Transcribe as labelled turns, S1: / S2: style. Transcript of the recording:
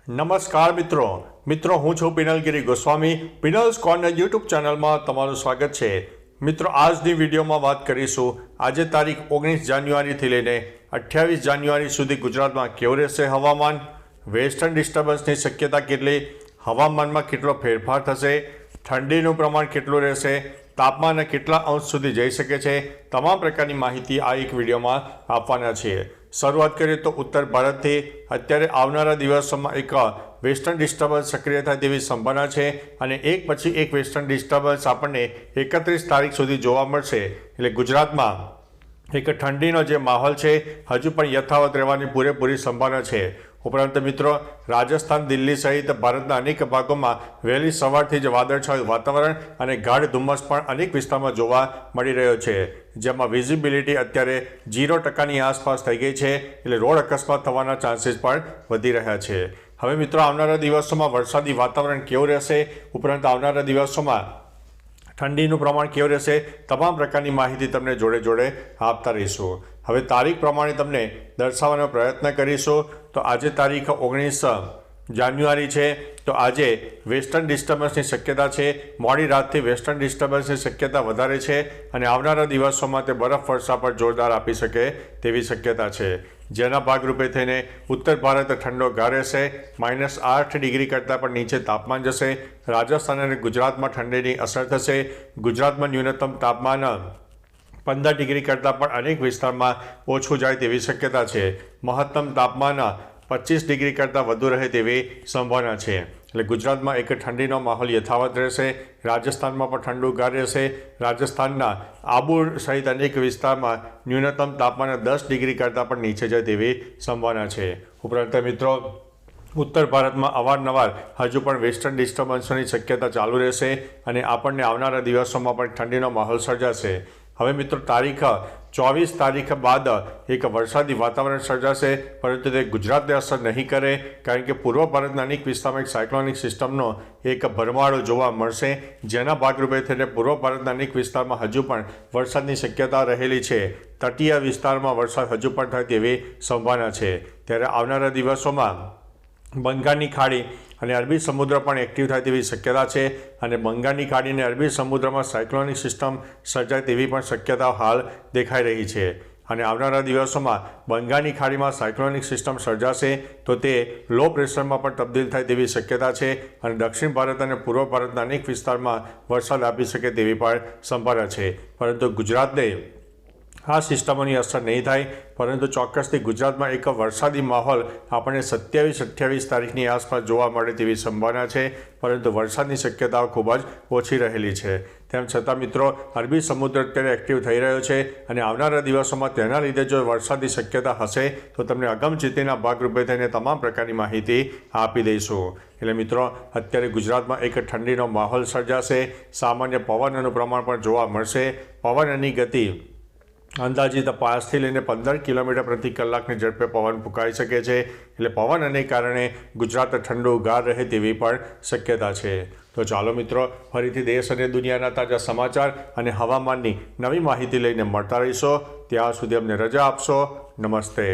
S1: નમસ્કાર મિત્રો હું છું પિનલગીરી ગોસ્વામી। પિનલ્સ કોર્નર યુટ્યુબ ચેનલમાં તમારું સ્વાગત છે। મિત્રો આજની વિડીયોમાં વાત કરીશું આજે તારીખ 19 જાન્યુઆરીથી લઈને 28 જાન્યુઆરી સુધી ગુજરાતમાં કેવું રહેશે હવામાન, વેસ્ટર્ન ડિસ્ટર્બન્સની શક્યતા કેટલી, હવામાનમાં કેટલો ફેરફાર થશે, ઠંડીનું પ્રમાણ કેટલું રહેશે, તાપમાન કેટલા અંશ સુધી જઈ શકે છે, તમામ પ્રકારની માહિતી આ એક વિડીયોમાં આપવાના છીએ। શરૂઆત કરીએ તો ઉત્તર ભારતથી અત્યારે આવનારા દિવસોમાં એક વેસ્ટર્ન ડિસ્ટર્બન્સ સક્રિય થાય તેવી સંભાવના છે અને એક પછી એક વેસ્ટર્ન ડિસ્ટર્બન્સ આપણને 31 તારીખ સુધી જોવા મળશે। એટલે ગુજરાતમાં એક ઠંડીનો જે માહોલ છે હજુ પણ યથાવત રહેવાની પૂરેપૂરી સંભાવના છે। ઉપરાંત મિત્રો રાજસ્થાન, દિલ્હી સહિત ભારતના અનેક ભાગોમાં વહેલી સવારથી જ વાદળછાયું વાતાવરણ અને ગાઢ ધુમ્મસ પણ અનેક વિસ્તારમાં જોવા મળી રહ્યો છે, જેમાં વિઝિબિલિટી અત્યારે 0%ની આસપાસ થઈ ગઈ છે। એટલે રોડ અકસ્માત થવાના ચાન્સીસ પણ વધી રહ્યા છે। હવે મિત્રો આવનારા દિવસોમાં વરસાદી વાતાવરણ કેવું રહેશે, ઉપરાંત આવનારા દિવસોમાં ઠંડીનું પ્રમાણ કેવું રહેશે, તમામ પ્રકારની માહિતી તમને જોડે જોડે આપતા રહીશું। હવે તારીખ પ્રમાણે તમને દર્શાવવાનો પ્રયત્ન કરીશું। તો આજે તારીખ 19 જાન્યુઆરી છે, તો આજે વેસ્ટર્ન ડિસ્ટર્બન્સની શક્યતા છે। મોડી રાતથી વેસ્ટર્ન ડિસ્ટર્બન્સની શક્યતા વધારે છે અને આવનારા દિવસોમાં તે બરફવર્ષા પર જોરદાર આપી શકે તેવી શક્યતા છે, જેના ભાગરૂપે થઈને ઉત્તર ભારત ઠંડો ગાર રહેશે। -8 ડિગ્રી કરતાં પણ નીચે તાપમાન જશે। રાજસ્થાન અને ગુજરાતમાં ઠંડીની અસર થશે। ગુજરાતમાં ન્યૂનતમ તાપમાન 15 ડિગ્રી કરતાં પણ અનેક વિસ્તારમાં ઓછું જાય તેવી શક્યતા છે। મહત્તમ તાપમાન 25 ડિગ્રી કરતાં વધુ રહે તેવી સંભાવના છે। એટલે ગુજરાતમાં એક ઠંડીનો માહોલ યથાવત રહેશે। રાજસ્થાનમાં પણ ઠંડુ ગાર રહેશે। રાજસ્થાનના આબુ સહિત અનેક વિસ્તારમાં ન્યૂનતમ તાપમાન 10 ડિગ્રી કરતાં પણ નીચે જાય તેવી સંભાવના છે। ઉપરાંત મિત્રો ઉત્તર ભારતમાં અવારનવાર હજુ પણ વેસ્ટર્ન ડિસ્ટર્બન્સોની શક્યતા ચાલુ રહેશે અને આપણને આવનારા દિવસોમાં પણ ઠંડીનો માહોલ સર્જાશે। હવે મિત્રો તારીખ 24 તારીખ બાદ એક વરસાદી વાતાવરણ સર્જાશે, પરંતુ તે ગુજરાતને અસર નહીં કરે, કારણ કે પૂર્વ ભારતના અનેક વિસ્તારમાં એક સાયક્લોનિક સિસ્ટમનો એક ભરમાળો જોવા મળશે, જેના ભાગરૂપે થઈને પૂર્વ ભારતના અનેક વિસ્તારમાં હજુ પણ વરસાદની શક્યતા રહેલી છે। તટીય વિસ્તારમાં વરસાદ હજુ પણ થાય તેવી સંભાવના છે। ત્યારે આવનારા દિવસોમાં બંગાળની ખાડી અને અરબી સમુદ્ર પણ એક્ટિવ થાય તેવી શક્યતા છે અને બંગાળની ખાડી અને અરબી સમુદ્રમાં સાયક્લોનિક સિસ્ટમ સર્જાય તેવી પણ શક્યતા હાલ દેખાઈ રહી છે અને આવનારા દિવસોમાં બંગાળની ખાડીમાં સાયક્લોનિક સિસ્ટમ સર્જાશે તો તે લો પ્રેશરમાં પણ તબદીલ થાય તેવી શક્યતા છે અને દક્ષિણ ભારત અને પૂર્વ ભારતના અનેક વિસ્તારમાં વરસાદ આપી શકે તેવી પણ સંભાવના છે। પરંતુ ગુજરાતને આ સિસ્ટમોની અસર નહીં થાય, પરંતુ ચોક્કસથી ગુજરાતમાં એક વરસાદી માહોલ આપણને 27-28 તારીખની આસપાસ જોવા મળે તેવી સંભાવના છે, પરંતુ વરસાદની શક્યતાઓ ખૂબ જ ઓછી રહેલી છે। તેમ છતાં મિત્રો અરબી સમુદ્ર અત્યારે એક્ટિવ થઈ રહ્યો છે અને આવનારા દિવસોમાં તેના લીધે જો વરસાદની શક્યતા હશે તો તમને અગમચેતીના ભાગરૂપે થઈને તમામ પ્રકારની માહિતી આપી દઈશું। એટલે મિત્રો અત્યારે ગુજરાતમાં એક ઠંડીનો માહોલ સર્જાશે। સામાન્ય પવનનું પ્રમાણ પણ જોવા મળશે। પવનની ગતિ અંદાજિત 5 થી લઈને 15 કિલોમીટર પ્રતિ કલાકની ઝડપે પવન ફૂંકાઈ શકે છે। એટલે પવનને કારણે ગુજરાત ઠંડુ ગાર રહે તેવી પણ શક્યતા છે। તો ચાલો મિત્રો ફરીથી દેશ અને દુનિયાના તાજા સમાચાર અને હવામાનની નવી માહિતી લઈને મળતા રહીશો। ત્યાં સુધી અમને રજા આપશો। નમસ્તે।